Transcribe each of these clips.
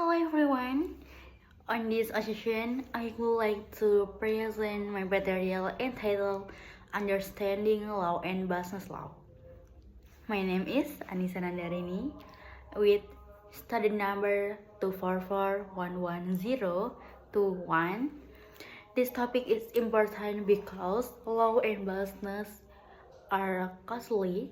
Hello everyone. On this occasion, I would like to present my material entitled Understanding Law and Business Law. My name is Anissa Nandarini with study number 244110221. This topic is important because law and business are closely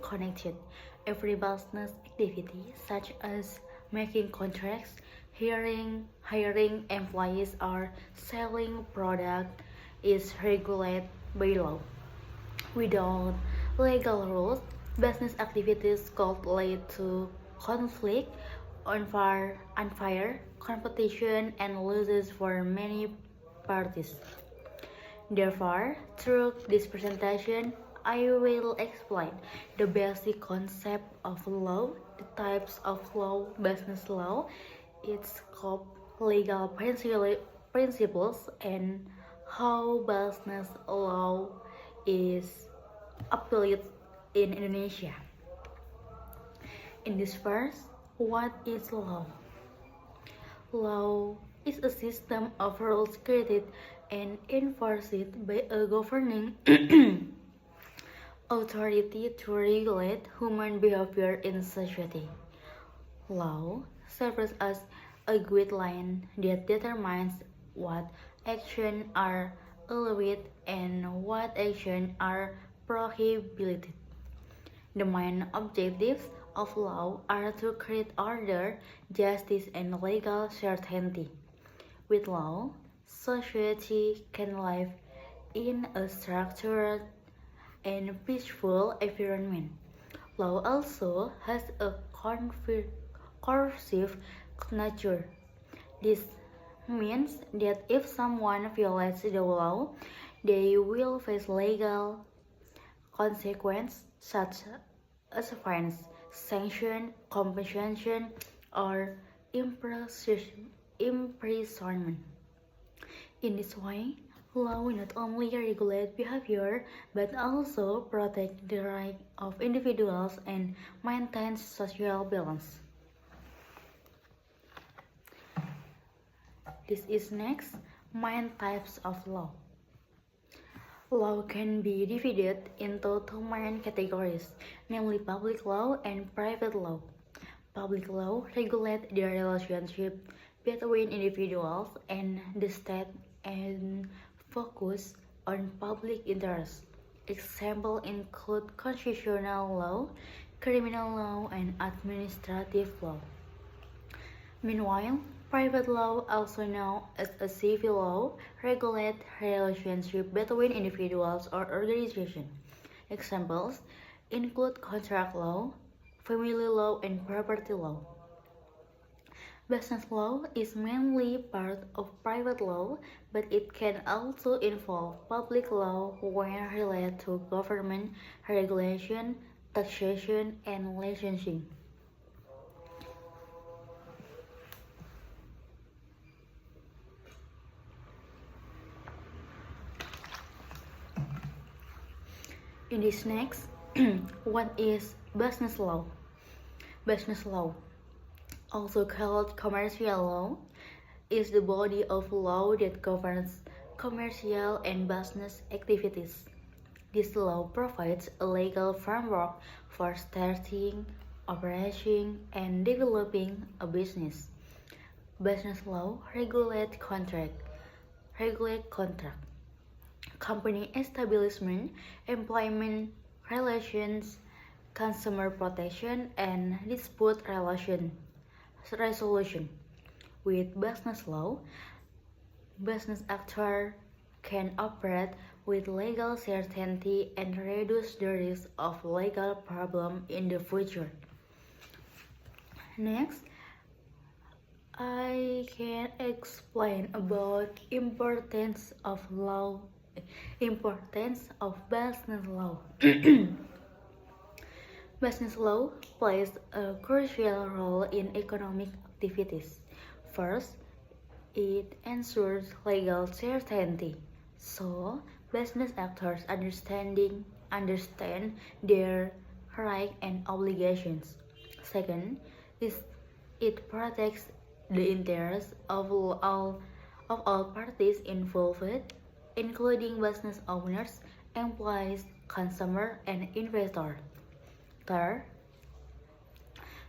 connected. Every business activity, such as making contracts, hiring employees, or selling product, is regulated by law. Without legal rules, business activities could lead to conflict, unfair competition, and losses for many parties. Therefore, through this presentation, I will explain the basic concept of law, the types of law, business law, its scope, legal principles, and how business law is applied in Indonesia. In this verse, what is law? Law is a system of rules created and enforced by a governing authority to regulate human behavior in society. Law serves as a guideline that determines what actions are allowed and what actions are prohibited. The main objectives of law are to create order, justice, and legal certainty. With law, society can live in a structured and peaceful environment. Law also has a coercive nature. This means that if someone violates the law, they will face legal consequences such as fines, sanction, compensation, or imprisonment. In this way, law not only regulate behavior but also protect the rights of individuals and maintain social balance. This is next, main types of law. Law can be divided into two main categories, namely public law and private law. Public law regulates the relationship between individuals and the state and focus on public interest. Examples include constitutional law, criminal law, and administrative law. Meanwhile, private law, also known as a civil law, regulates relationships between individuals or organizations. Examples include contract law, family law, and property law. Business law is mainly part of private law, but it can also involve public law when related to government regulation, taxation, and licensing. In this next, what is business law? Business law, also called commercial law, is the body of law that governs commercial and business activities. This law provides a legal framework for starting, operating, and developing a business. Business law regulates contract, company establishment, employment relations, consumer protection, and dispute resolution. With business law, business actors can operate with legal certainty and reduce the risk of legal problems in the future. Next, I can explain about importance of business law. Business law plays a crucial role in economic activities. First, it ensures legal certainty, so business actors understand their rights and obligations. Second, is it protects the interests of all parties involved, including business owners, employees, consumers, and investors. Third,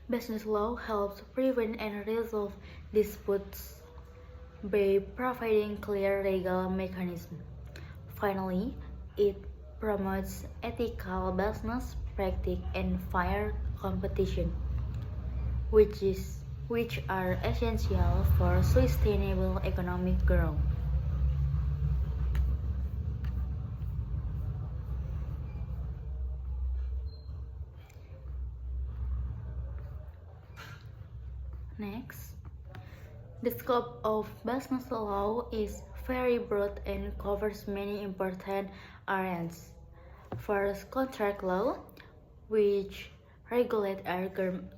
business law helps prevent and resolve disputes by providing clear legal mechanisms. Finally, it promotes ethical business practice and fair competition, which are essential for sustainable economic growth. Next, the scope of business law is very broad and covers many important areas. First, contract law, which regulate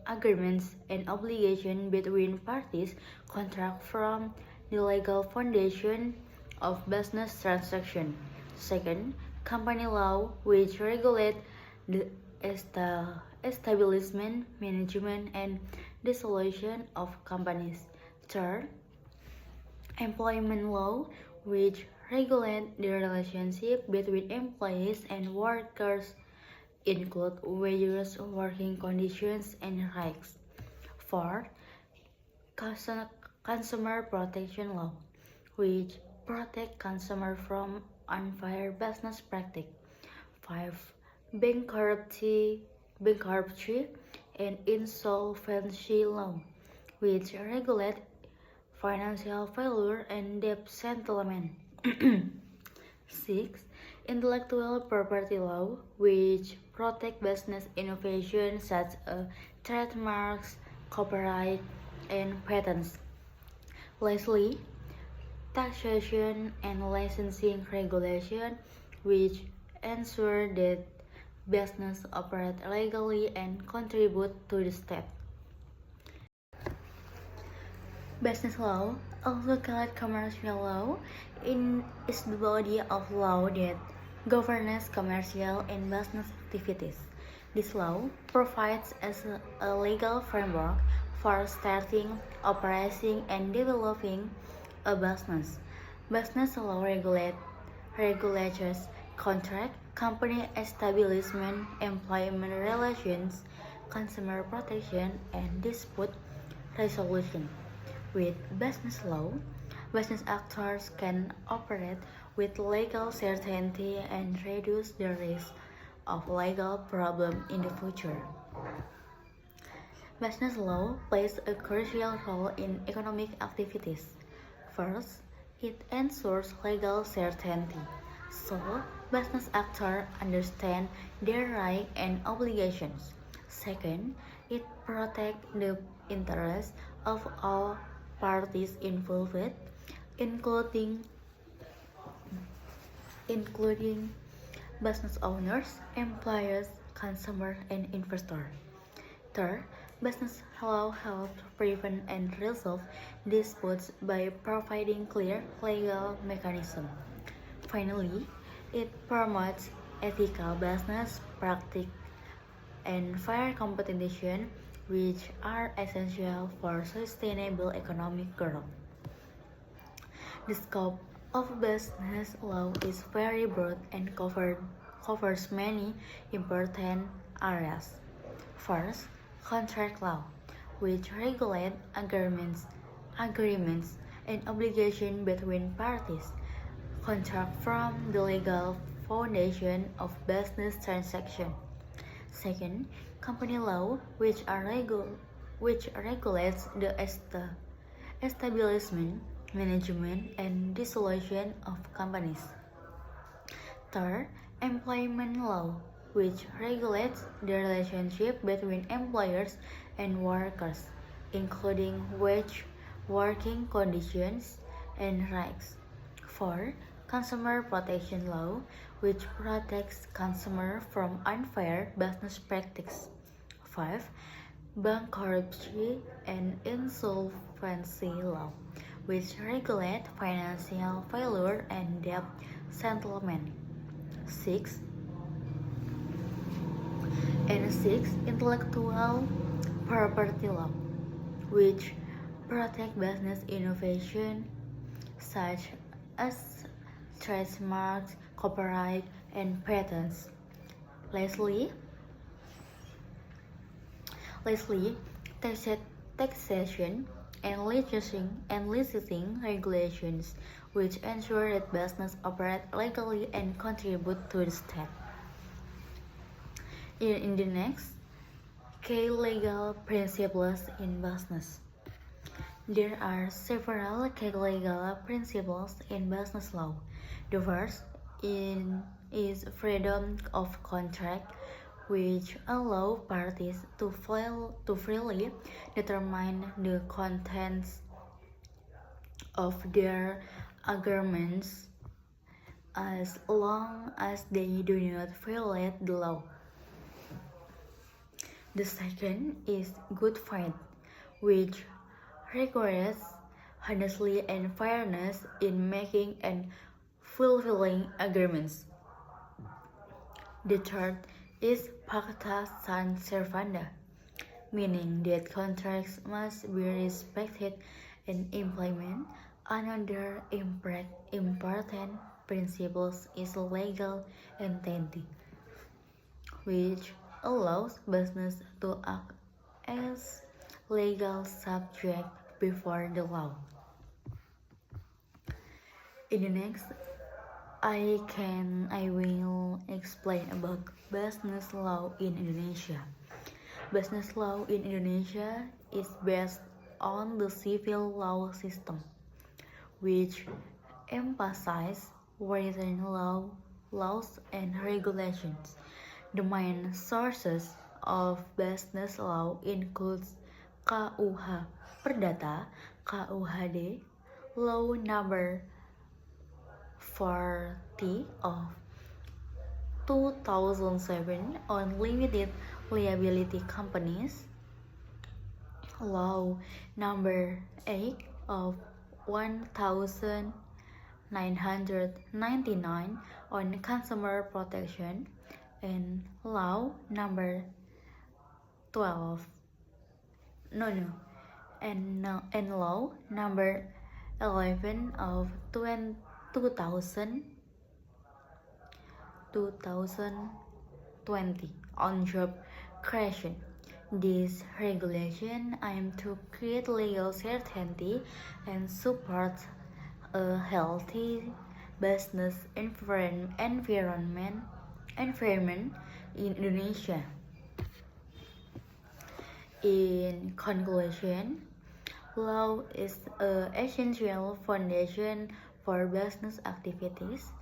agreements and obligations between parties. Contract from the legal foundation of business transaction. Second, company law, which regulate the establishment, management, and dissolution of companies. Third, employment law, which regulate the relationship between employees and workers, include wages, working conditions, and rights. Fourth, consumer protection law, which protect consumer from unfair business practice. 5. Bankruptcy and insolvency law, which regulate financial failure and debt settlement. 6. Intellectual property law, which protect business innovation such as trademarks, copyright, and patents. Lastly, taxation and licensing regulation, which ensure that business operate legally and contribute to the state. Business law, also called commercial law, is the body of law that governs commercial and business activities. This law provides as a legal framework for starting, operating, and developing a business. Business law regulates contract, company establishment, employment relations, consumer protection, and dispute resolution. With business law, business actors can operate with legal certainty and reduce the risk of legal problems in the future. Business law plays a crucial role in economic activities. First, it ensures legal certainty, so business actors understand their rights and obligations. Second, it protects the interests of all parties involved, including business owners, employers, consumers, and investors. Third, business law helps prevent and resolve disputes by providing clear legal mechanisms. Finally, it promotes ethical business practice and fair competition, which are essential for sustainable economic growth. The scope of business law is very broad and covers many important areas. First, contract law, which regulates agreements and obligations between parties. Contract from the legal foundation of business transaction. Second, company law, which regulates the establishment, management, and dissolution of companies. Third, employment law, which regulates the relationship between employers and workers, including wage, working conditions, and rights. Fourth, consumer protection law, which protects consumers from unfair business practices. 5. Bankruptcy and insolvency law, which regulate financial failure and debt settlement. 6. Intellectual property law, which protect business innovation such as trademarks, copyright, and patents. Lastly, taxation and licensing regulations which ensure that business operate legally and contribute to the state. In the next, key legal principles in business. There are several key legal principles in business law. The first is freedom of contract, which allow parties to freely determine the contents of their agreements as long as they do not violate the law. The second is good faith, which requires honesty and fairness in making and fulfilling agreements. The third is pacta sunt servanda, meaning that contracts must be respected and implemented. Another important principle is legal entity, which allows business to act as legal subject before the law. In the next, I will explain about business law in Indonesia. Business law in Indonesia is based on the civil law system, which emphasizes written laws and regulations. The main sources of business law includes KUH Perdata, KUHD, Law Number 40 of 2007 on limited liability companies, Law Number 8 of 1999 on consumer protection, and Law Number 12 and Law Number 11 of 2020 on job creation. This regulation aims to create legal certainty and support a healthy business environment in Indonesia. In conclusion, law is an essential foundation for business activities.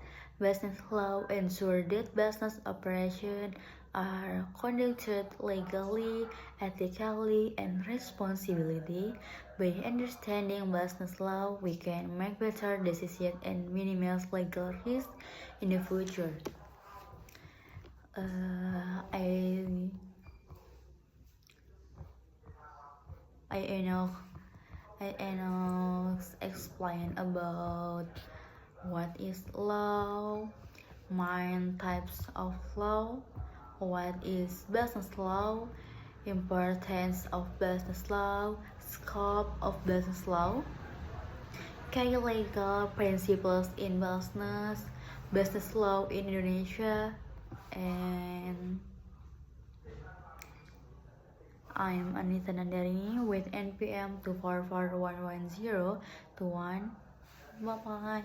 Business law ensures that business operations are conducted legally, ethically, and responsibly. By understanding business law, we can make better decisions and minimize legal risks in the future. I explain about what is law, main types of law, what is business law, importance of business law, scope of business law, key legal principles in business law in Indonesia, and I'm Anita Nandarini with NPM 24411021. Bye-bye.